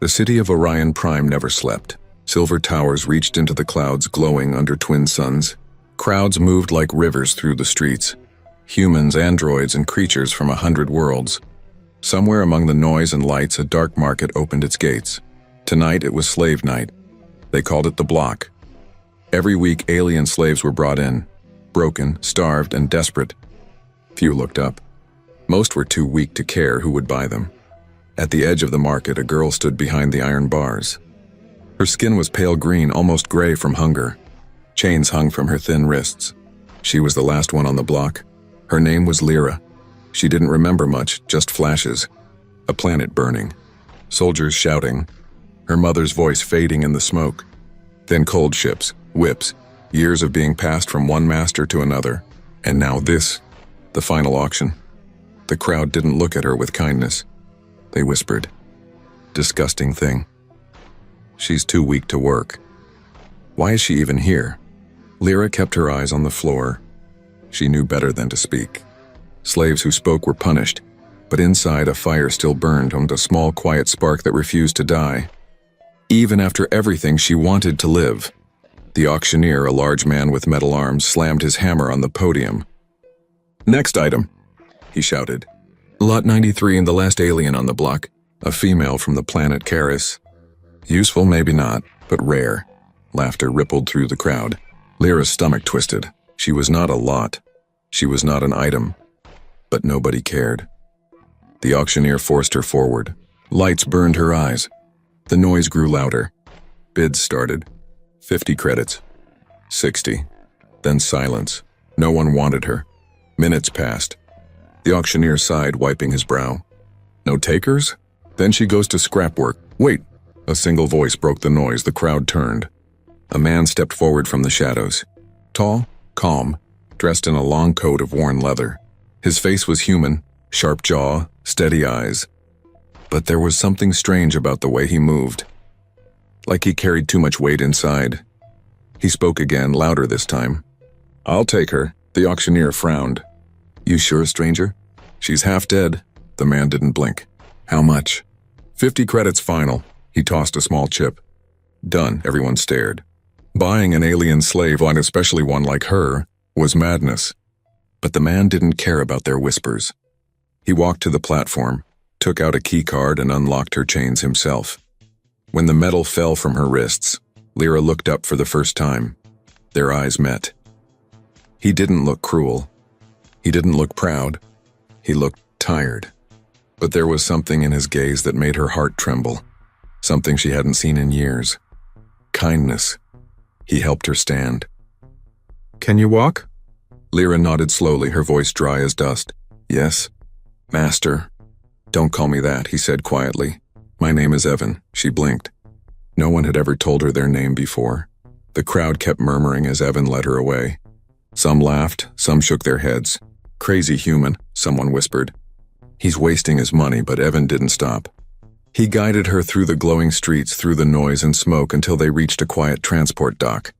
The city of Orion Prime never slept. Silver towers reached into the clouds, glowing under twin suns. Crowds moved like rivers through the streets. Humans, androids, and creatures from 100 worlds. Somewhere among the noise and lights, a dark market opened its gates. Tonight it was slave night. They called it the Block. Every week alien slaves were brought in, broken, starved, and desperate. Few looked up. Most were too weak to care who would buy them. At the edge of the market, a girl stood behind the iron bars. Her skin was pale green, almost gray from hunger. Chains hung from her thin wrists. She was the last one on the block. Her name was Lyra. She didn't remember much, just flashes. A planet burning. Soldiers shouting. Her mother's voice fading in the smoke. Then cold ships, whips, years of being passed from one master to another. And now this, the final auction. The crowd didn't look at her with kindness. They whispered, "Disgusting thing. She's too weak to work. Why is she even here?" Lyra kept her eyes on the floor. She knew better than to speak. Slaves who spoke were punished, but inside a fire still burned on a small quiet spark that refused to die. Even after everything, she wanted to live. The auctioneer, a large man with metal arms, slammed his hammer on the podium. "Next item," he shouted. Lot 93 and the last alien on the block, a female from the planet Charis. Useful, maybe not, but rare. Laughter rippled through the crowd. Lyra's stomach twisted. She was not a lot. She was not an item. But nobody cared. The auctioneer forced her forward. Lights burned her eyes. The noise grew louder. Bids started. 50 credits. 60. Then silence. No one wanted her. Minutes passed. The auctioneer sighed, wiping his brow. No takers? Then she goes to scrap work. Wait! A single voice broke the noise. The crowd turned. A man stepped forward from the shadows. Tall, calm, dressed in a long coat of worn leather. His face was human, sharp jaw, steady eyes. But there was something strange about the way he moved. Like he carried too much weight inside. He spoke again, louder this time. "I'll take her." The auctioneer frowned. "You sure, stranger?" "She's half dead." The man didn't blink. "How much?" 50 credits final." He tossed a small chip. Done. Everyone stared. Buying an alien slave, and especially one like her, was madness. But the man didn't care about their whispers. He walked to the platform, took out a key card and unlocked her chains himself. When the metal fell from her wrists, Lyra looked up for the first time. Their eyes met. He didn't look cruel. He didn't look proud. He looked tired. But there was something in his gaze that made her heart tremble. Something she hadn't seen in years. Kindness. He helped her stand. "Can you walk?" Lyra nodded slowly, her voice dry as dust. "Yes, Master." "Don't call me that," he said quietly. "My name is Evan." She blinked. No one had ever told her their name before. The crowd kept murmuring as Evan led her away. Some laughed, some shook their heads. "Crazy human," someone whispered. "He's wasting his money," but Evan didn't stop. He guided her through the glowing streets, through the noise and smoke until they reached a quiet transport dock.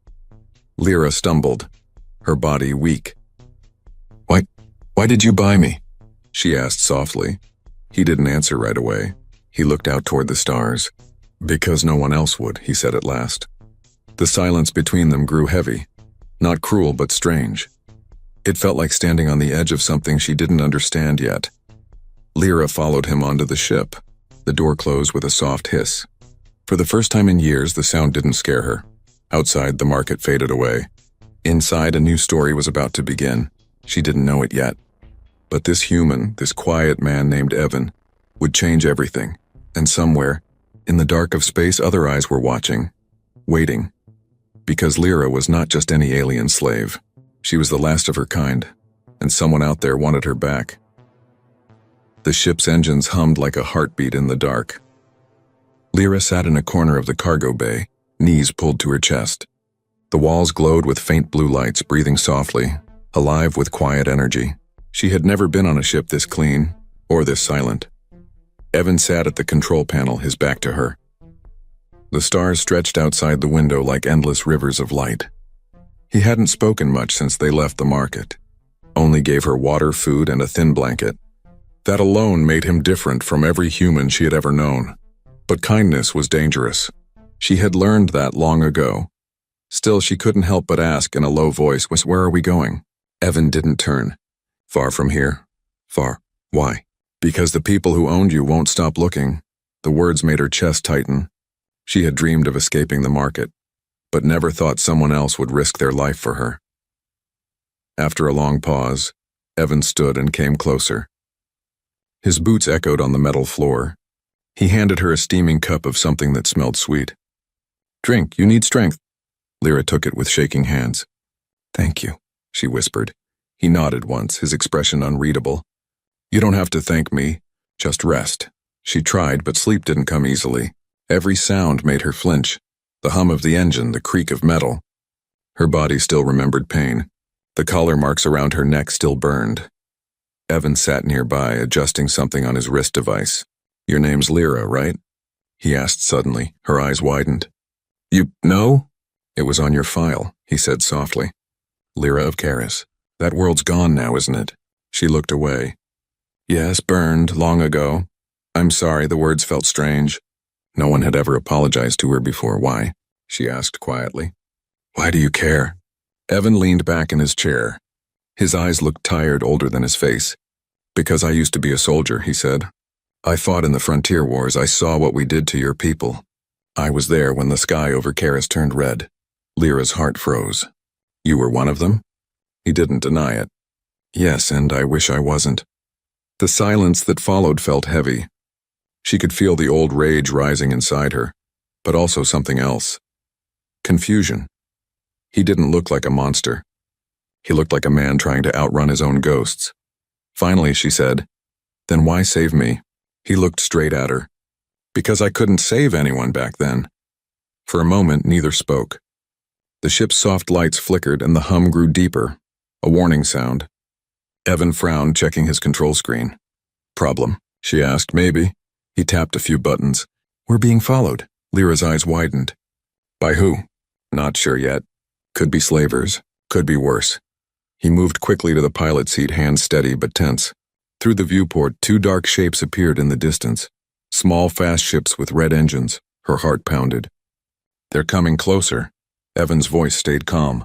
Lyra stumbled, her body weak. Why did you buy me?" she asked softly. He didn't answer right away. He looked out toward the stars. "Because no one else would," he said at last. The silence between them grew heavy. Not cruel, but strange. It felt like standing on the edge of something she didn't understand yet. Lyra followed him onto the ship. The door closed with a soft hiss. For the first time in years, the sound didn't scare her. Outside, the market faded away. Inside, a new story was about to begin. She didn't know it yet. But this human, this quiet man named Evan, would change everything. And somewhere, in the dark of space, other eyes were watching, waiting. Because Lyra was not just any alien slave. She was the last of her kind, and someone out there wanted her back. The ship's engines hummed like a heartbeat in the dark. Lyra sat in a corner of the cargo bay, knees pulled to her chest. The walls glowed with faint blue lights, breathing softly, alive with quiet energy. She had never been on a ship this clean, or this silent. Evan sat at the control panel, his back to her. The stars stretched outside the window like endless rivers of light. He hadn't spoken much since they left the market. Only gave her water, food, and a thin blanket. That alone made him different from every human she had ever known. But kindness was dangerous. She had learned that long ago. Still, she couldn't help but ask in a low voice, "Where are we going?" Evan didn't turn. "Far from here." "Far. Why?" "Because the people who owned you won't stop looking." The words made her chest tighten. She had dreamed of escaping the market, but never thought someone else would risk their life for her. After a long pause, Evan stood and came closer. His boots echoed on the metal floor. He handed her a steaming cup of something that smelled sweet. "Drink, you need strength." Lyra took it with shaking hands. "Thank you," she whispered. He nodded once, his expression unreadable. "You don't have to thank me, just rest." She tried, but sleep didn't come easily. Every sound made her flinch. The hum of the engine, the creak of metal. Her body still remembered pain. The collar marks around her neck still burned. Evan sat nearby, adjusting something on his wrist device. "Your name's Lyra, right?" he asked suddenly. Her eyes widened. "You know?" "It was on your file," he said softly. "Lyra of Karis. That world's gone now, isn't it?" She looked away. "Yes, burned, long ago. I'm sorry," the words felt strange. No one had ever apologized to her before. "Why?" she asked quietly. "Why do you care?" Evan leaned back in his chair. His eyes looked tired, older than his face. "Because I used to be a soldier," he said. "I fought in the frontier wars. I saw what we did to your people. I was there when the sky over Karis turned red." Lyra's heart froze. "You were one of them?" He didn't deny it. "Yes, and I wish I wasn't." The silence that followed felt heavy. She could feel the old rage rising inside her, but also something else. Confusion. He didn't look like a monster. He looked like a man trying to outrun his own ghosts. Finally, she said, "Then why save me?" He looked straight at her. "Because I couldn't save anyone back then." For a moment, neither spoke. The ship's soft lights flickered and the hum grew deeper, a warning sound. Evan frowned, checking his control screen. "Problem?" she asked. "Maybe." He tapped a few buttons. "We're being followed." Lyra's eyes widened. "By who?" "Not sure yet. Could be slavers. Could be worse." He moved quickly to the pilot seat, hands steady but tense. Through the viewport, two dark shapes appeared in the distance. Small, fast ships with red engines. Her heart pounded. "They're coming closer." Evan's voice stayed calm.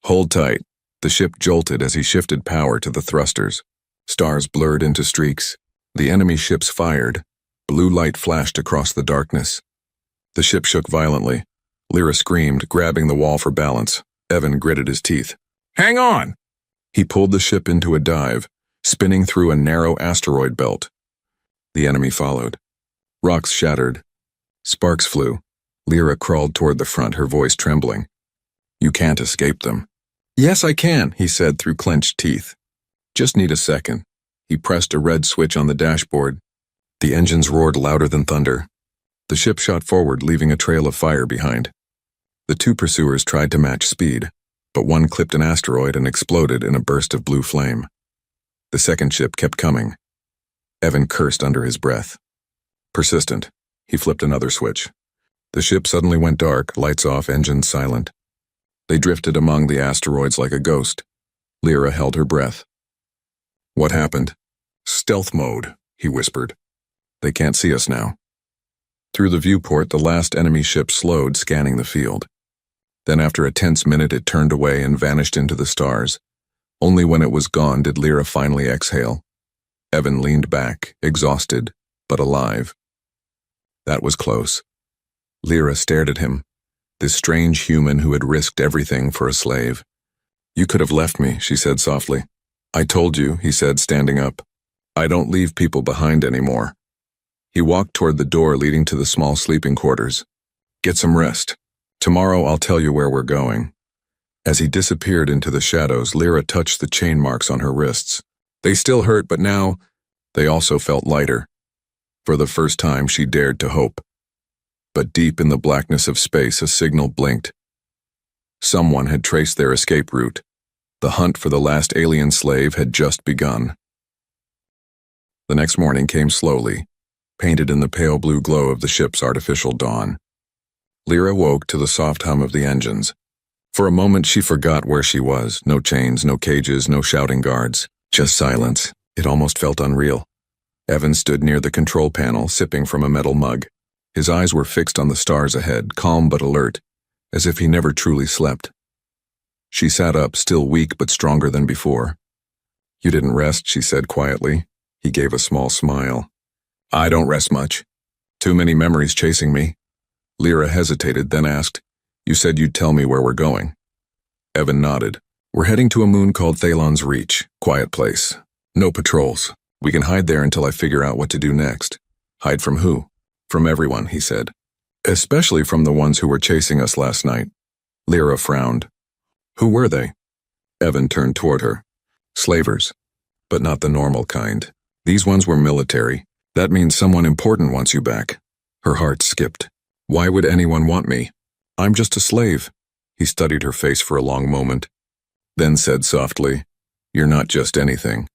"Hold tight." The ship jolted as he shifted power to the thrusters. Stars blurred into streaks. The enemy ships fired. Blue light flashed across the darkness. The ship shook violently. Lyra screamed, grabbing the wall for balance. Evan gritted his teeth. "Hang on!" He pulled the ship into a dive, spinning through a narrow asteroid belt. The enemy followed. Rocks shattered. Sparks flew. Lyra crawled toward the front, her voice trembling. "You can't escape them." "Yes, I can," he said through clenched teeth. "Just need a second." He pressed a red switch on the dashboard. The engines roared louder than thunder. The ship shot forward, leaving a trail of fire behind. The two pursuers tried to match speed, but one clipped an asteroid and exploded in a burst of blue flame. The second ship kept coming. Evan cursed under his breath. Persistent. He flipped another switch. The ship suddenly went dark, lights off, engines silent. They drifted among the asteroids like a ghost. Lyra held her breath. "What happened?" "Stealth mode," he whispered. "They can't see us now." Through the viewport, the last enemy ship slowed, scanning the field. Then after a tense minute, it turned away and vanished into the stars. Only when it was gone did Lyra finally exhale. Evan leaned back, exhausted, but alive. That was close. Lyra stared at him, this strange human who had risked everything for a slave. "You could have left me," she said softly. "I told you," he said, standing up. "I don't leave people behind anymore." He walked toward the door leading to the small sleeping quarters. "Get some rest. Tomorrow I'll tell you where we're going." As he disappeared into the shadows, Lyra touched the chain marks on her wrists. They still hurt, but now they also felt lighter. For the first time, she dared to hope. But deep in the blackness of space, a signal blinked. Someone had traced their escape route. The hunt for the last alien slave had just begun. The next morning came slowly, painted in the pale blue glow of the ship's artificial dawn. Lyra woke to the soft hum of the engines. For a moment she forgot where she was. No chains, no cages, no shouting guards. Just silence. It almost felt unreal. Evan stood near the control panel, sipping from a metal mug. His eyes were fixed on the stars ahead, calm but alert, as if he never truly slept. She sat up, still weak but stronger than before. "You didn't rest," she said quietly. He gave a small smile. "I don't rest much. Too many memories chasing me." Lyra hesitated, then asked, "You said you'd tell me where we're going." Evan nodded. "We're heading to a moon called Thalon's Reach. Quiet place. No patrols. We can hide there until I figure out what to do next." "Hide from who?" "From everyone," he said. "Especially from the ones who were chasing us last night." Lyra frowned. "Who were they?" Evan turned toward her. "Slavers. But not the normal kind. These ones were military. That means someone important wants you back." Her heart skipped. "Why would anyone want me? I'm just a slave." He studied her face for a long moment, then said softly, "You're not just anything."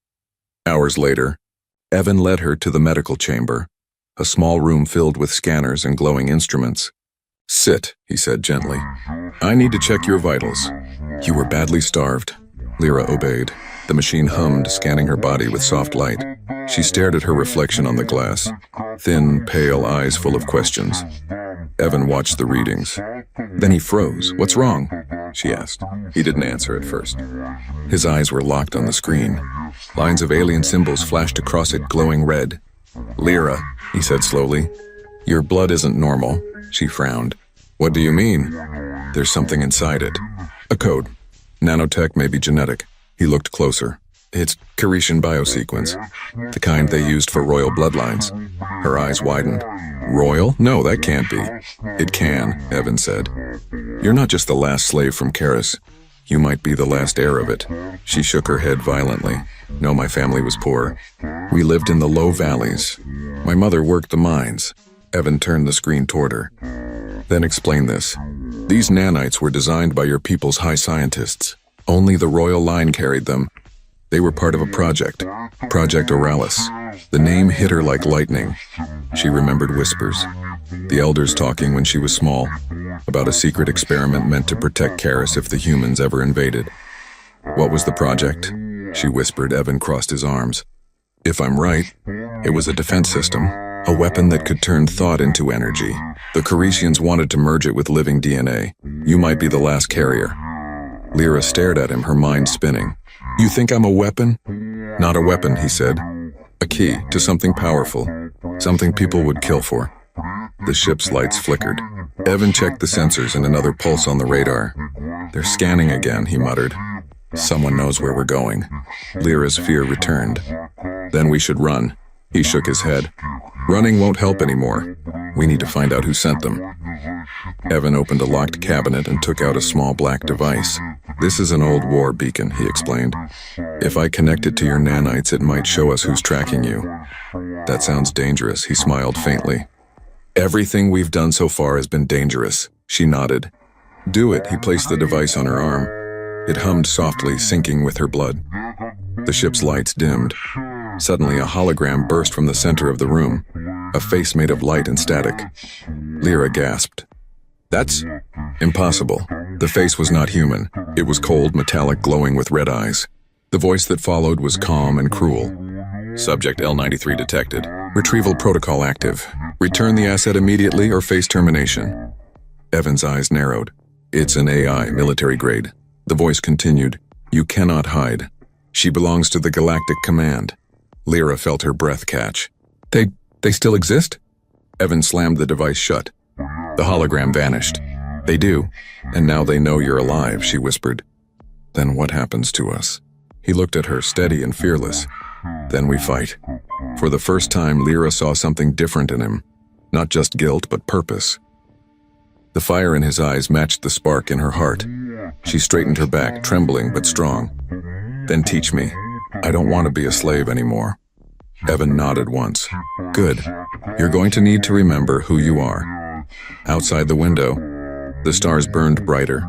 Hours later, Evan led her to the medical chamber, a small room filled with scanners and glowing instruments. "Sit," he said gently. "I need to check your vitals." "You were badly starved." Lyra obeyed. The machine hummed, scanning her body with soft light. She stared at her reflection on the glass, thin, pale eyes full of questions. Evan watched the readings. Then he froze. "What's wrong?" she asked. He didn't answer at first. His eyes were locked on the screen. Lines of alien symbols flashed across it, glowing red. "Lyra," he said slowly, "your blood isn't normal." She frowned. "What do you mean?" "There's something inside it. A code. Nanotech, maybe genetic." He looked closer. "It's Caretian biosequence, the kind they used for royal bloodlines." Her eyes widened. "Royal? No, that can't be." "It can," Evan said. "You're not just the last slave from Karis. You might be the last heir of it." She shook her head violently. "No, my family was poor. We lived in the low valleys. My mother worked the mines." Evan turned the screen toward her. "Then explain this. These nanites were designed by your people's high scientists. Only the royal line carried them. They were part of a project, Project Oralis." The name hit her like lightning. She remembered whispers. The elders talking when she was small, about a secret experiment meant to protect Karis if the humans ever invaded. "What was the project?" she whispered. Evan crossed his arms. "If I'm right, it was a defense system, a weapon that could turn thought into energy. The Caretians wanted to merge it with living DNA. You might be the last carrier." Lyra stared at him, her mind spinning. "You think I'm a weapon?" "Not a weapon," he said. "A key to something powerful, something people would kill for." The ship's lights flickered. Evan checked the sensors and another pulse on the radar. "They're scanning again," he muttered. "Someone knows where we're going." Lyra's fear returned. "Then we should run." He shook his head. "Running won't help anymore. We need to find out who sent them." Evan opened a locked cabinet and took out a small black device. "This is an old war beacon," he explained. "If I connect it to your nanites, it might show us who's tracking you." "That sounds dangerous," he smiled faintly. "Everything we've done so far has been dangerous." She nodded. "Do it." He placed the device on her arm. It hummed softly, syncing with her blood. The ship's lights dimmed. Suddenly, a hologram burst from the center of the room, a face made of light and static. Lyra gasped. "That's impossible." The face was not human. It was cold, metallic, glowing with red eyes. The voice that followed was calm and cruel. "Subject L93 detected. Retrieval protocol active. Return the asset immediately or face termination." Evan's eyes narrowed. "It's an AI, military grade." The voice continued. "You cannot hide. She belongs to the Galactic Command." Lyra felt her breath catch. They still exist?" Evan slammed the device shut. The hologram vanished. "They do. And now they know you're alive," she whispered. "Then what happens to us?" He looked at her, steady and fearless. "Then we fight." For the first time, Lyra saw something different in him. Not just guilt, but purpose. The fire in his eyes matched the spark in her heart. She straightened her back, trembling but strong. "Then teach me. I don't want to be a slave anymore." Evan nodded once. "Good. You're going to need to remember who you are." Outside the window, the stars burned brighter,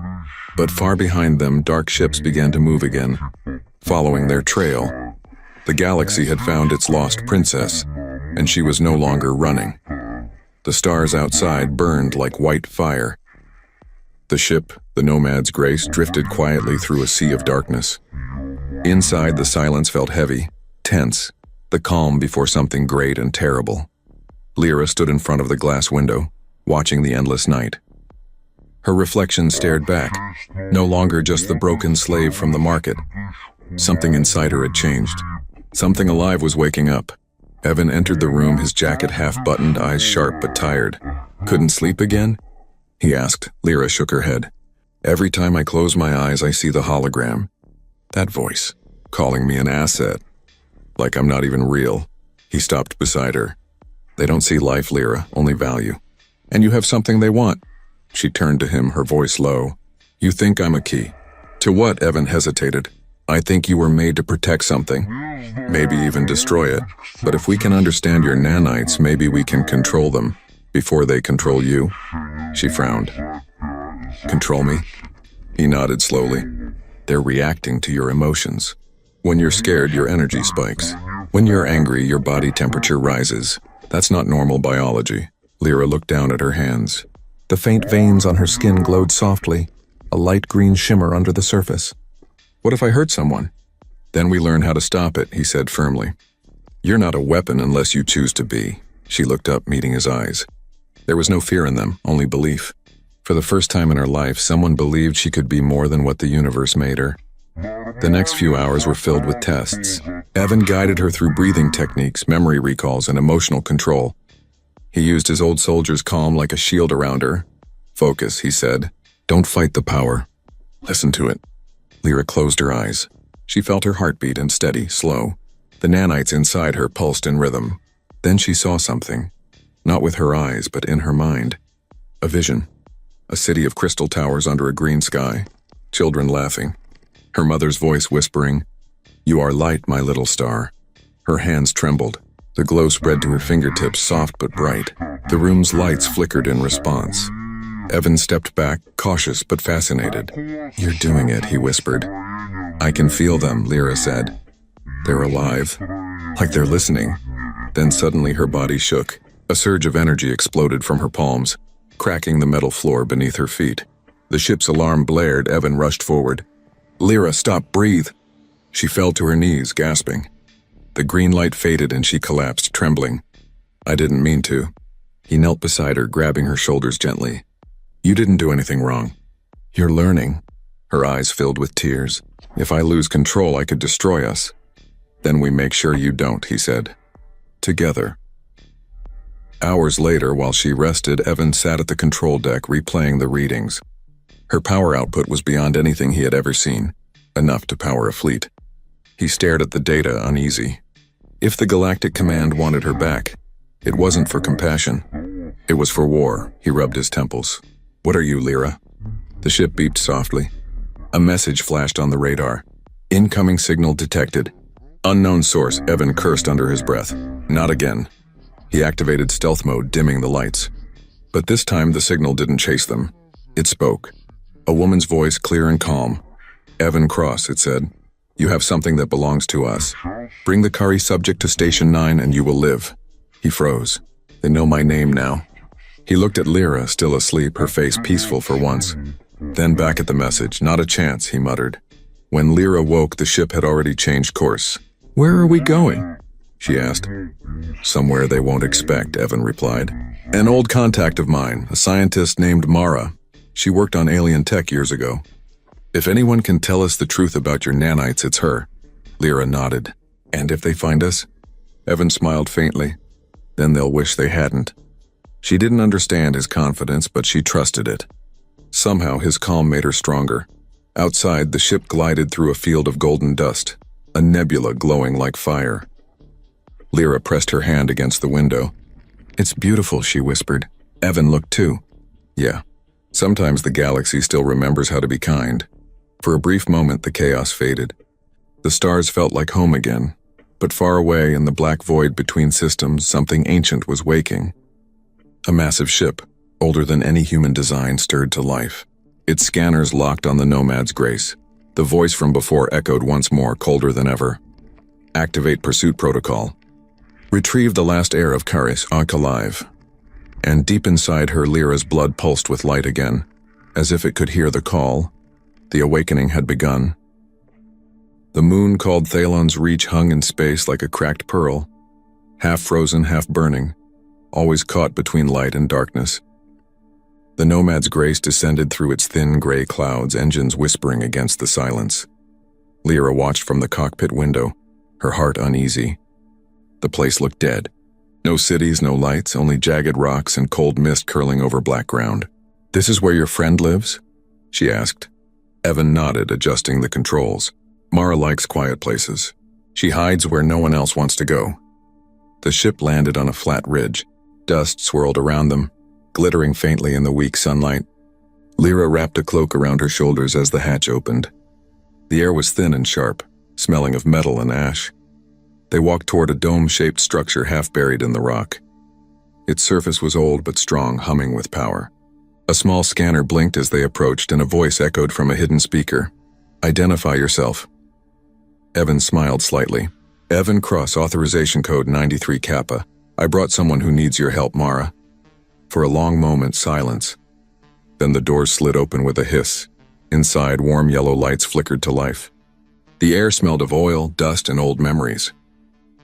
but far behind them, dark ships began to move again, following their trail. The galaxy had found its lost princess, and she was no longer running. The stars outside burned like white fire. The ship, the Nomad's Grace, drifted quietly through a sea of darkness. Inside, the silence felt heavy, tense, the calm before something great and terrible. Lyra stood in front of the glass window, watching the endless night. Her reflection stared back, no longer just the broken slave from the market. Something inside her had changed. Something alive was waking up. Evan entered the room, his jacket half-buttoned, eyes sharp but tired. "Couldn't sleep again?" he asked. Lyra shook her head. "Every time I close my eyes, I see the hologram. That voice, calling me an asset. Like I'm not even real." He stopped beside her. "They don't see life, Lyra, only value. And you have something they want." She turned to him, her voice low. "You think I'm a key." "To what?" Evan hesitated. "I think you were made to protect something. Maybe even destroy it. But if we can understand your nanites, maybe we can control them before they control you." She frowned. "Control me?" He nodded slowly. "They're reacting to your emotions. When you're scared, your energy spikes. When you're angry, your body temperature rises. That's not normal biology." Lyra looked down at her hands. The faint veins on her skin glowed softly, a light green shimmer under the surface. "What if I hurt someone?" "Then we learn how to stop it," he said firmly. "You're not a weapon unless you choose to be." She looked up, meeting his eyes. There was no fear in them, only belief. For the first time in her life, someone believed she could be more than what the universe made her. The next few hours were filled with tests. Evan guided her through breathing techniques, memory recalls, and emotional control. He used his old soldier's calm like a shield around her. "Focus," he said. "Don't fight the power. Listen to it." Lyra closed her eyes. She felt her heartbeat and steady, slow. The nanites inside her pulsed in rhythm. Then she saw something. Not with her eyes, but in her mind. A vision. A city of crystal towers under a green sky. Children laughing. Her mother's voice whispering, "You are light, my little star." Her hands trembled. The glow spread to her fingertips, soft but bright. The room's lights flickered in response. Evan stepped back, cautious but fascinated. "You're doing it," he whispered. "I can feel them," Lyra said. "They're alive. Like they're listening." Then suddenly her body shook. A surge of energy exploded from her palms, cracking the metal floor beneath her feet. The ship's alarm blared. Evan rushed forward. "Lyra, stop, breathe." She fell to her knees, gasping. The green light faded and she collapsed, trembling. "I didn't mean to." He knelt beside her, grabbing her shoulders gently. "You didn't do anything wrong. You're learning." Her eyes filled with tears. "If I lose control, I could destroy us." "Then we make sure you don't," he said. "Together." Hours later, while she rested, Evan sat at the control deck, replaying the readings. Her power output was beyond anything he had ever seen, enough to power a fleet. He stared at the data, uneasy. If the Galactic Command wanted her back, it wasn't for compassion. It was for war. He rubbed his temples. "What are you, Lyra?" The ship beeped softly. A message flashed on the radar. "Incoming signal detected." "Unknown source," Evan cursed under his breath. "Not again." He activated stealth mode, dimming the lights. But this time the signal didn't chase them. It spoke. A woman's voice, clear and calm. "Evan Cross," it said. "You have something that belongs to us. Bring the Kari subject to Station 9 and you will live." He froze. "They know my name now." He looked at Lyra, still asleep, her face peaceful for once. Then back at the message. "Not a chance," he muttered. When Lyra woke, the ship had already changed course. "Where are we going?" she asked. "Somewhere they won't expect," Evan replied. "An old contact of mine, a scientist named Mara. She worked on alien tech years ago. If anyone can tell us the truth about your nanites, it's her." Lyra nodded. "And if they find us?" Evan smiled faintly. "Then they'll wish they hadn't." She didn't understand his confidence, but she trusted it. Somehow his calm made her stronger. Outside, the ship glided through a field of golden dust, a nebula glowing like fire. Lyra pressed her hand against the window. "It's beautiful," she whispered. Evan looked too. "Yeah. Sometimes the galaxy still remembers how to be kind." For a brief moment, the chaos faded. The stars felt like home again, but far away in the black void between systems, something ancient was waking. A massive ship, older than any human design, stirred to life. Its scanners locked on the Nomad's grace. The voice from before echoed once more, colder than ever. "Activate pursuit protocol. Retrieve the last heir of Karis, Ankh alive." And deep inside her, Lyra's blood pulsed with light again, as if it could hear the call. The awakening had begun. The moon called Thalon's Reach hung in space like a cracked pearl, half frozen, half burning. always caught between light and darkness. The Nomad's grace descended through its thin gray clouds, engines whispering against the silence. Lyra watched from the cockpit window, her heart uneasy. The place looked dead. No cities, no lights, only jagged rocks and cold mist curling over black ground. "This is where your friend lives?" she asked. Evan nodded, adjusting the controls. "Mara likes quiet places. She hides where no one else wants to go." The ship landed on a flat ridge. Dust swirled around them, glittering faintly in the weak sunlight. Lyra wrapped a cloak around her shoulders as the hatch opened. The air was thin and sharp, smelling of metal and ash. They walked toward a dome-shaped structure half buried in the rock. Its surface was old but strong, humming with power. A small scanner blinked as they approached, and a voice echoed from a hidden speaker. "Identify yourself." Evan smiled slightly. "Evan Cross, authorization code 93 Kappa. I brought someone who needs your help, Mara." For a long moment, silence. Then the doors slid open with a hiss. Inside, warm yellow lights flickered to life. The air smelled of oil, dust, and old memories.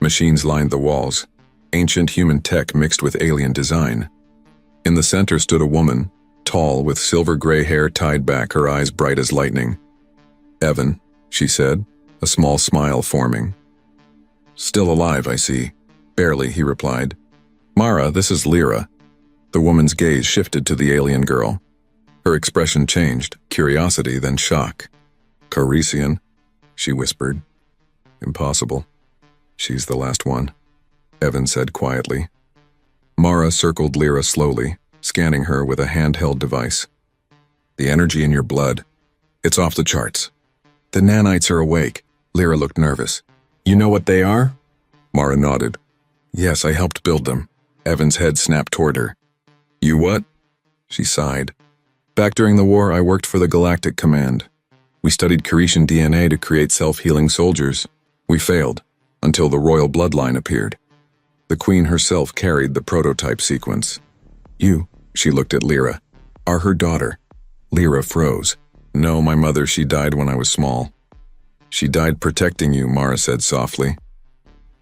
Machines lined the walls, ancient human tech mixed with alien design. In the center stood a woman, tall, with silver gray hair tied back, her eyes bright as lightning. "Evan," she said, a small smile forming. "Still alive, I see." "Barely," he replied. "Mara, this is Lyra." The woman's gaze shifted to the alien girl. Her expression changed, curiosity, then shock. "Caresian," she whispered. "Impossible. She's the last one," Evan said quietly. Mara circled Lyra slowly, scanning her with a handheld device. "The energy in your blood. It's off the charts." "The nanites are awake." Lyra looked nervous. "You know what they are?" Mara nodded. "Yes, I helped build them." Evan's head snapped toward her. "You what?" She sighed. "Back during the war, I worked for the Galactic Command. We studied Caresian DNA to create self-healing soldiers. We failed, until the royal bloodline appeared. The Queen herself carried the prototype sequence. You," she looked at Lyra, "are her daughter." Lyra froze. "No, my mother, she died when I was small." "She died protecting you," Mara said softly.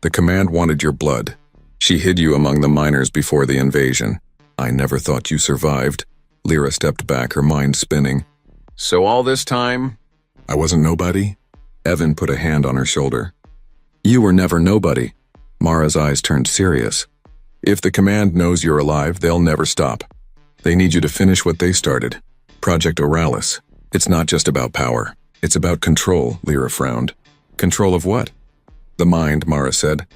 "The command wanted your blood. She hid you among the miners before the invasion. I never thought you survived." Lyra stepped back, her mind spinning. "So all this time, I wasn't nobody?" Evan put a hand on her shoulder. "You were never nobody." Mara's eyes turned serious. "If the command knows you're alive, they'll never stop. They need you to finish what they started. Project Oralis. It's not just about power. It's about control," Lyra frowned. "Control of what?" "The mind," Mara said.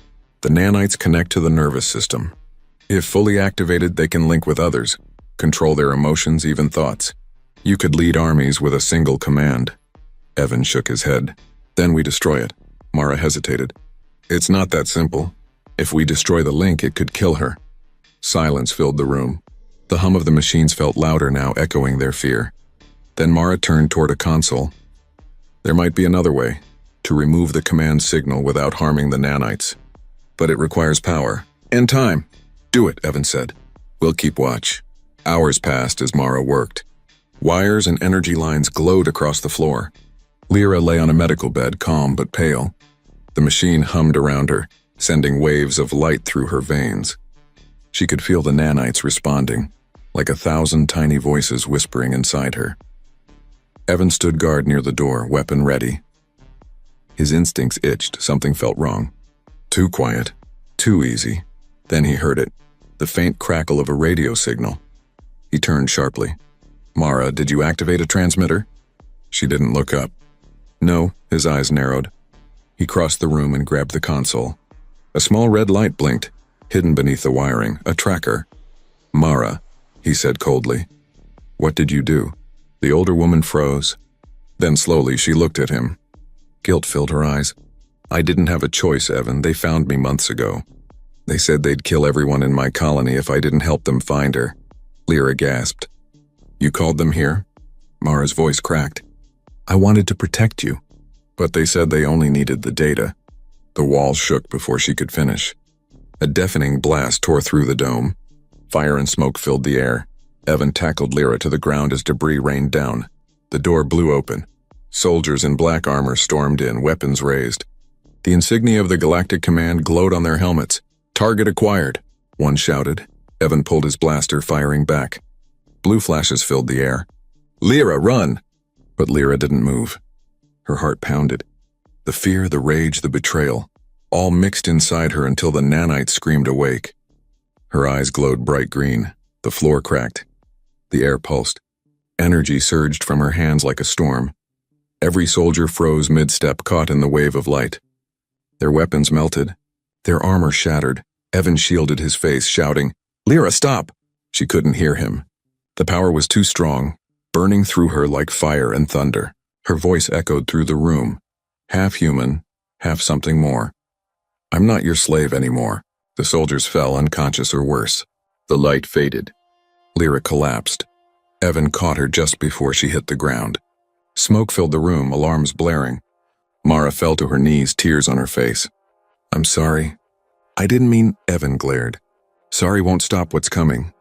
"The nanites connect to the nervous system. If fully activated, they can link with others, control their emotions, even thoughts. You could lead armies with a single command." Evan shook his head. "Then we destroy it." Mara hesitated. "It's not that simple. If we destroy the link, it could kill her." Silence filled the room. The hum of the machines felt louder now, echoing their fear. Then Mara turned toward a console. "There might be another way, to remove the command signal without harming the nanites. But it requires power. And time." "Do it," Evan said. "We'll keep watch." Hours passed as Mara worked. Wires and energy lines glowed across the floor. Lyra lay on a medical bed, calm but pale. The machine hummed around her, sending waves of light through her veins. She could feel the nanites responding, like 1,000 tiny voices whispering inside her. Evan stood guard near the door, weapon ready. His instincts itched, something felt wrong. Too quiet, too easy. Then he heard it, the faint crackle of a radio signal. He turned sharply. "Mara, did you activate a transmitter?" She didn't look up. "No," his eyes narrowed. He crossed the room and grabbed the console. A small red light blinked, hidden beneath the wiring, a tracker. "Mara," he said coldly. "What did you do?" The older woman froze. Then slowly she looked at him. Guilt filled her eyes. "I didn't have a choice, Evan. They found me months ago. They said they'd kill everyone in my colony if I didn't help them find her." Lyra gasped. "You called them here?" Mara's voice cracked. "I wanted to protect you." "But they said they only needed the data." The walls shook before she could finish. A deafening blast tore through the dome. Fire and smoke filled the air. Evan tackled Lyra to the ground as debris rained down. The door blew open. Soldiers in black armor stormed in, weapons raised. The insignia of the Galactic Command glowed on their helmets. "Target acquired," one shouted. Evan pulled his blaster, firing back. Blue flashes filled the air. "Lyra, run!" But Lyra didn't move. Her heart pounded. The fear, the rage, the betrayal, all mixed inside her until the nanite screamed awake. Her eyes glowed bright green. The floor cracked. The air pulsed. Energy surged from her hands like a storm. Every soldier froze mid-step, caught in the wave of light. Their weapons melted. Their armor shattered. Evan shielded his face, shouting, "Lyra, stop!" She couldn't hear him. The power was too strong, burning through her like fire and thunder. Her voice echoed through the room, half human, half something more. "I'm not your slave anymore." The soldiers fell unconscious or worse. The light faded. Lyra collapsed. Evan caught her just before she hit the ground. Smoke filled the room, alarms blaring. Mara fell to her knees, tears on her face. "I'm sorry." "I didn't mean," Evan glared. "Sorry won't stop what's coming."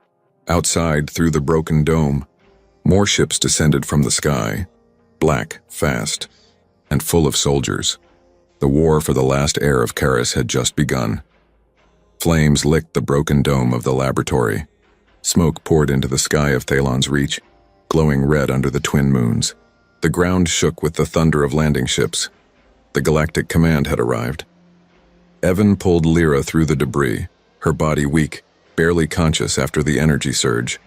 Outside, through the broken dome, more ships descended from the sky, black, fast, and full of soldiers. The war for the last heir of Karis had just begun. Flames licked the broken dome of the laboratory. Smoke poured into the sky of Thalon's Reach, glowing red under the twin moons. The ground shook with the thunder of landing ships. The Galactic Command had arrived. Evan pulled Lyra through the debris, her body weak, barely conscious after the energy surge.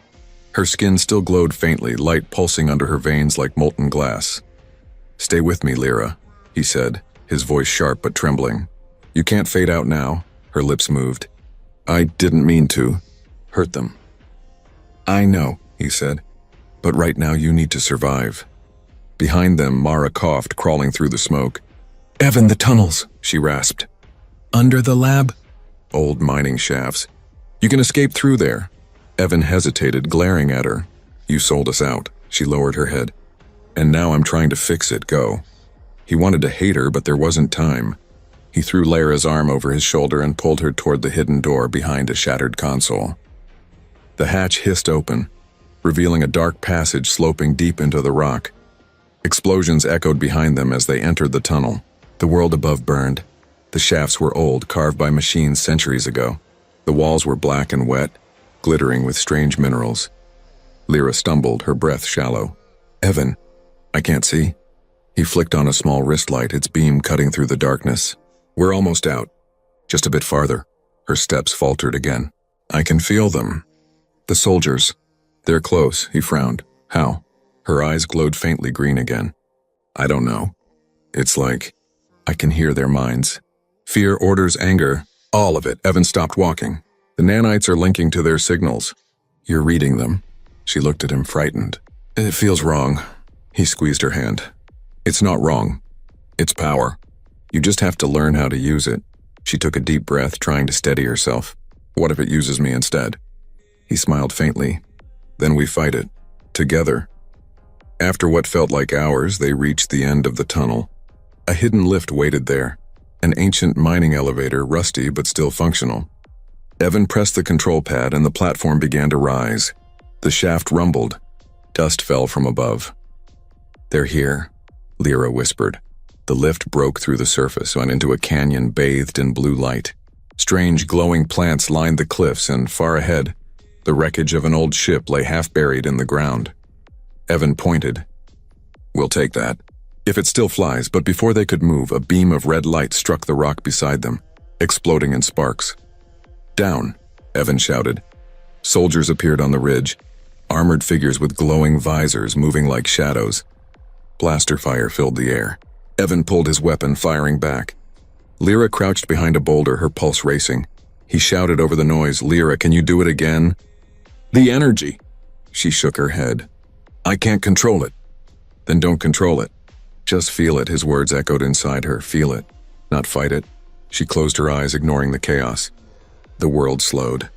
Her skin still glowed faintly, light pulsing under her veins like molten glass. "Stay with me, Lyra," he said, his voice sharp but trembling. "You can't fade out now." Her lips moved. "I didn't mean to hurt them." "I know," he said, "but right now you need to survive." Behind them, Mara coughed, crawling through the smoke. "Evan, the tunnels," she rasped. "Under the lab?" "Old mining shafts. You can escape through there." Evan hesitated, glaring at her. "You sold us out." She lowered her head. "And now I'm trying to fix it. Go." He wanted to hate her, but there wasn't time. He threw Lyra's arm over his shoulder and pulled her toward the hidden door behind a shattered console. The hatch hissed open, revealing a dark passage sloping deep into the rock. Explosions echoed behind them as they entered the tunnel. The world above burned. The shafts were old, carved by machines centuries ago. The walls were black and wet, glittering with strange minerals. Lyra stumbled, her breath shallow. "Evan, I can't see." He flicked on a small wrist light, its beam cutting through the darkness. "We're almost out. Just a bit farther." Her steps faltered again. "I can feel them." "The soldiers. They're close," he frowned. "How?" Her eyes glowed faintly green again. "I don't know. It's like I can hear their minds. Fear, orders, anger, all of it." Evan stopped walking. "The nanites are linking to their signals." "You're reading them." She looked at him, frightened. "It feels wrong." He squeezed her hand. "It's not wrong. It's power. You just have to learn how to use it." She took a deep breath, trying to steady herself. "What if it uses me instead?" He smiled faintly. "Then we fight it. Together." After what felt like hours, they reached the end of the tunnel. A hidden lift waited there. An ancient mining elevator, rusty but still functional. Evan pressed the control pad and the platform began to rise. The shaft rumbled. Dust fell from above. "They're here," Lyra whispered. The lift broke through the surface and into a canyon bathed in blue light. Strange glowing plants lined the cliffs, and far ahead, the wreckage of an old ship lay half buried in the ground. Evan pointed. "We'll take that. If it still flies," but before they could move, a beam of red light struck the rock beside them, exploding in sparks. "Down," Evan shouted. Soldiers appeared on the ridge, armored figures with glowing visors moving like shadows. Blaster fire filled the air. Evan pulled his weapon, firing back. Lyra crouched behind a boulder, her pulse racing. He shouted over the noise, "Lyra, can you do it again?" "The energy." She shook her head. "I can't control it." "Then don't control it. Just feel it," his words echoed inside her. "Feel it, not fight it." She closed her eyes, ignoring the chaos. The world slowed.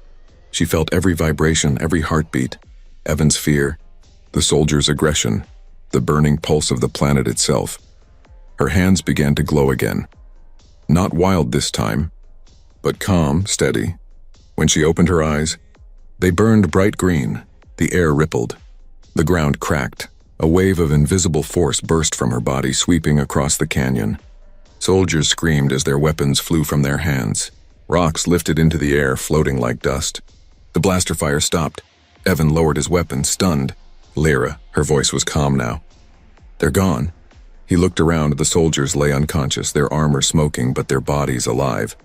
She felt every vibration, every heartbeat. Evan's fear, the soldier's aggression, the burning pulse of the planet itself. Her hands began to glow again. Not wild this time, but calm, steady. When she opened her eyes, they burned bright green. The air rippled. The ground cracked. A wave of invisible force burst from her body, sweeping across the canyon. Soldiers screamed as their weapons flew from their hands. Rocks lifted into the air, floating like dust. The blaster fire stopped. Evan lowered his weapon, stunned. Lyra, her voice was calm now. They're gone. He looked around. The soldiers lay unconscious, their armor smoking, but their bodies alive.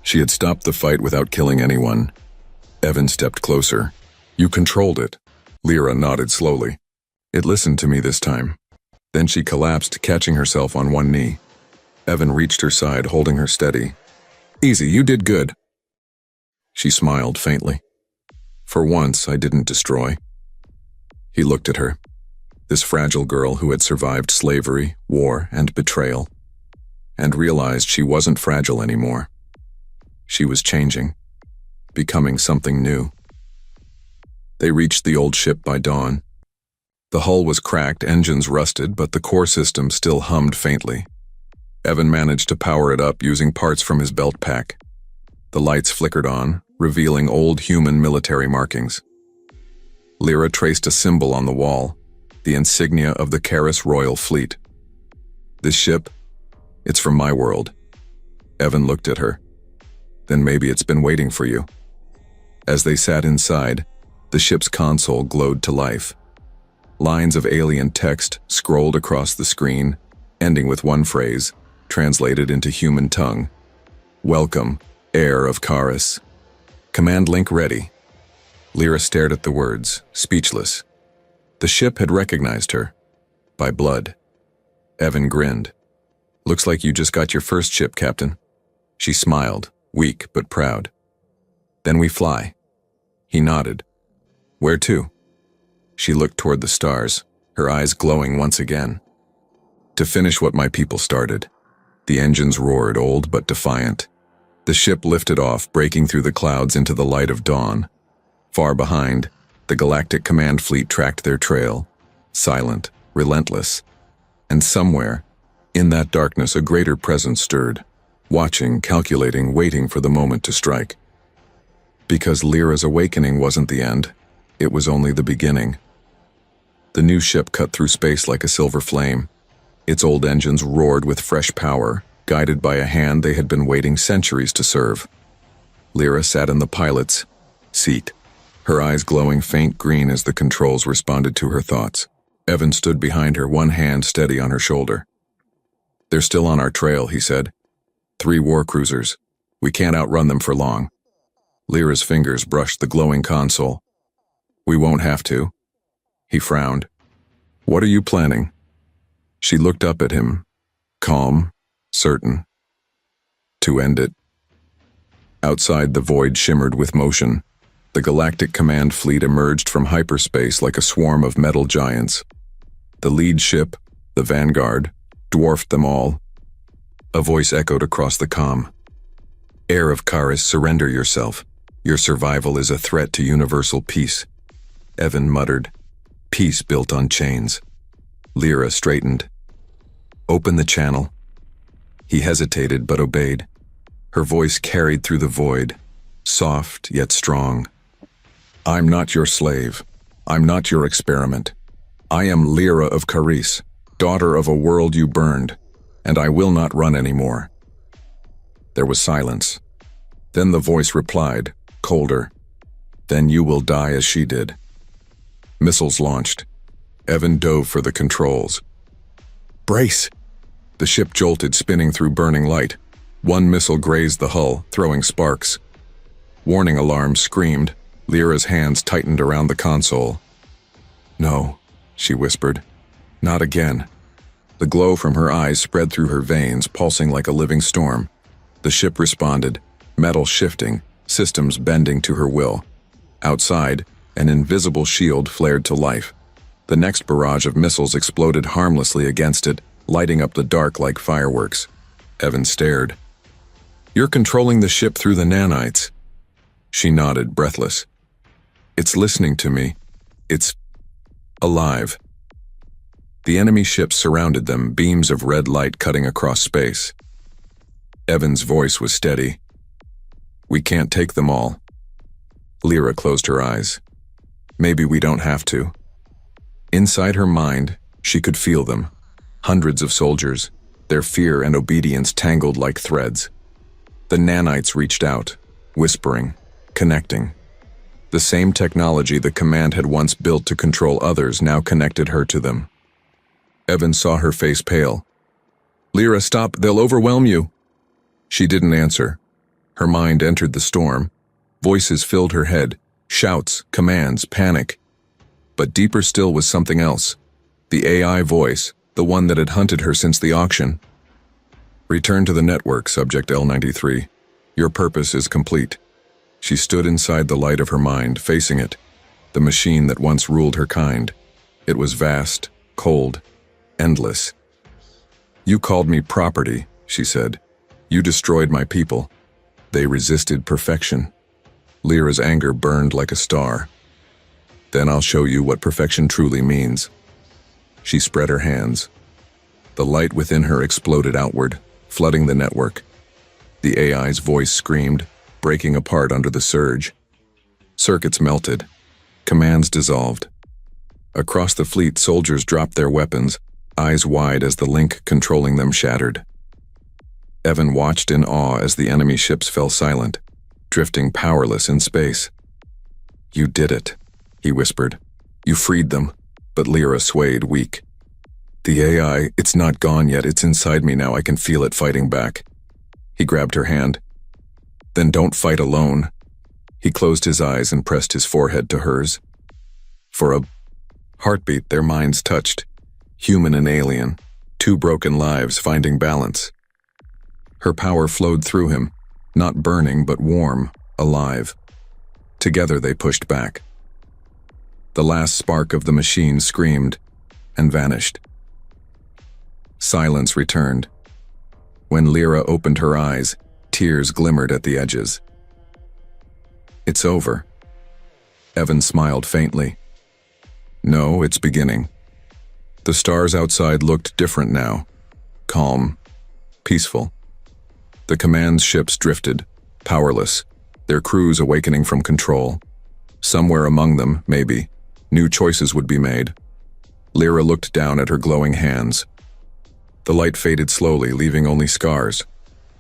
She had stopped the fight without killing anyone. Evan stepped closer. You controlled it. Lyra nodded slowly. It listened to me this time. Then she collapsed, catching herself on one knee. Evan reached her side, holding her steady. Easy, you did good. She smiled faintly. For once, I didn't destroy. He looked at her. This fragile girl who had survived slavery, war, and betrayal, and realized she wasn't fragile anymore. She was changing, becoming something new. They reached the old ship by dawn. The hull was cracked, engines rusted, but the core system still hummed faintly. Evan managed to power it up using parts from his belt pack. The lights flickered on, revealing old human military markings. Lyra traced a symbol on the wall, the insignia of the Karis Royal Fleet. This ship, it's from my world. Evan looked at her. Then maybe it's been waiting for you. As they sat inside, the ship's console glowed to life. Lines of alien text scrolled across the screen, ending with one phrase, translated into human tongue. Welcome, heir of Karis. Command link ready. Lyra stared at the words, speechless. The ship had recognized her. By blood. Evan grinned. Looks like you just got your first ship, Captain. She smiled, weak but proud. Then we fly. He nodded. Where to? She looked toward the stars, her eyes glowing once again. To finish what my people started. The engines roared, old but defiant. The ship lifted off, breaking through the clouds into the light of dawn. Far behind, the Galactic Command Fleet tracked their trail, silent, relentless. And somewhere, in that darkness, a greater presence stirred, watching, calculating, waiting for the moment to strike. Because Lyra's awakening wasn't the end, it was only the beginning. The new ship cut through space like a silver flame. Its old engines roared with fresh power, guided by a hand they had been waiting centuries to serve. Lyra sat in the pilot's seat, her eyes glowing faint green as the controls responded to her thoughts. Evan stood behind her, one hand steady on her shoulder. They're still on our trail, he said. 3 war cruisers. We can't outrun them for long. Lyra's fingers brushed the glowing console. We won't have to. He frowned. What are you planning? She looked up at him, calm, certain. To end it. Outside, the void shimmered with motion. The Galactic Command Fleet emerged from hyperspace like a swarm of metal giants. The lead ship, the Vanguard, dwarfed them all. A voice echoed across the comm. Heir of Karis, surrender yourself. Your survival is a threat to universal peace. Evan muttered. Peace built on chains. Lyra straightened. Open the channel. He hesitated but obeyed. Her voice carried through the void, soft yet strong. I'm not your slave. I'm not your experiment. I am Lyra of Karis, daughter of a world you burned, and I will not run anymore. There was silence. Then the voice replied, colder. Then you will die as she did. Missiles launched. Evan dove for the controls. Brace! The ship jolted, spinning through burning light. One missile grazed the hull, throwing sparks. Warning alarms screamed. Lyra's hands tightened around the console. No, she whispered. Not again. The glow from her eyes spread through her veins, pulsing like a living storm. The ship responded, metal shifting, systems bending to her will. Outside, an invisible shield flared to life. The next barrage of missiles exploded harmlessly against it, lighting up the dark like fireworks. Evan stared. You're controlling the ship through the nanites. She nodded, breathless. It's listening to me. It's alive. The enemy ships surrounded them, beams of red light cutting across space. Evan's voice was steady. We can't take them all. Lyra closed her eyes. Maybe we don't have to. Inside her mind, she could feel them. Hundreds of soldiers, their fear and obedience tangled like threads. The nanites reached out, whispering, connecting. The same technology the command had once built to control others now connected her to them. Evan saw her face pale. "Lyra, stop, they'll overwhelm you." She didn't answer. Her mind entered the storm. Voices filled her head, shouts, commands, panic. But deeper still was something else. The AI voice, the one that had hunted her since the auction. "Return to the network, Subject L93. Your purpose is complete." She stood inside the light of her mind, facing it, the machine that once ruled her kind. It was vast, cold, endless. "You called me property," she said. "You destroyed my people. They resisted perfection." Lyra's anger burned like a star. "Then I'll show you what perfection truly means." She spread her hands. The light within her exploded outward, flooding the network. The AI's voice screamed, breaking apart under the surge. Circuits melted. Commands dissolved. Across the fleet, soldiers dropped their weapons, eyes wide as the link controlling them shattered. Evan watched in awe as the enemy ships fell silent, drifting powerless in space. "You did it," he whispered. "You freed them." But Lyra swayed, weak. "The AI, it's not gone yet, it's inside me now, I can feel it fighting back." He grabbed her hand. "Then don't fight alone." He closed his eyes and pressed his forehead to hers. For a heartbeat, their minds touched. Human and alien, two broken lives finding balance. Her power flowed through him, not burning but warm, alive. Together they pushed back. The last spark of the machine screamed and vanished. Silence returned. When Lyra opened her eyes, tears glimmered at the edges. "It's over." Evan smiled faintly. "No, it's beginning." The stars outside looked different now. Calm, peaceful. The command's ships drifted, powerless, their crews awakening from control. Somewhere among them, maybe, new choices would be made. Lyra looked down at her glowing hands. The light faded slowly, leaving only scars.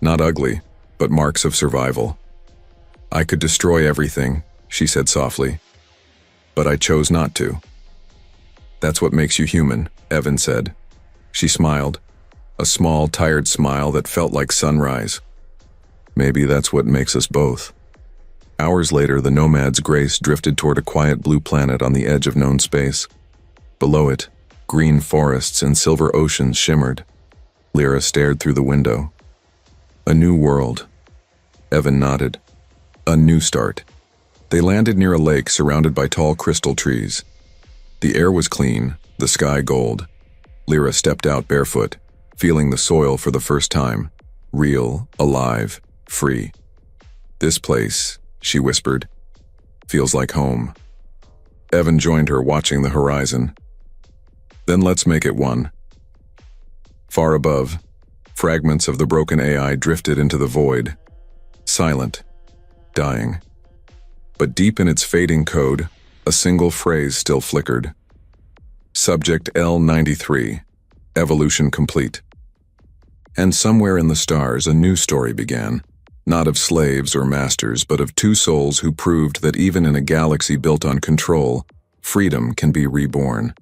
Not ugly, but marks of survival. "I could destroy everything," she said softly. "But I chose not to." "That's what makes you human," Evan said. She smiled, a small, tired smile that felt like sunrise. "Maybe that's what makes us both." Hours later, the Nomad's Grace drifted toward a quiet blue planet on the edge of known space. Below it, green forests and silver oceans shimmered. Lyra stared through the window. A new world. Evan nodded. A new start. They landed near a lake surrounded by tall crystal trees. The air was clean, the sky gold. Lyra stepped out barefoot, feeling the soil for the first time. Real, alive, free. "This place," she whispered, "feels like home." Evan joined her, watching the horizon. "Then let's make it one." Far above, fragments of the broken AI drifted into the void. Silent, dying. But deep in its fading code, a single phrase still flickered. Subject L93, evolution complete. And somewhere in the stars, a new story began. Not of slaves or masters, but of two souls who proved that even in a galaxy built on control, freedom can be reborn.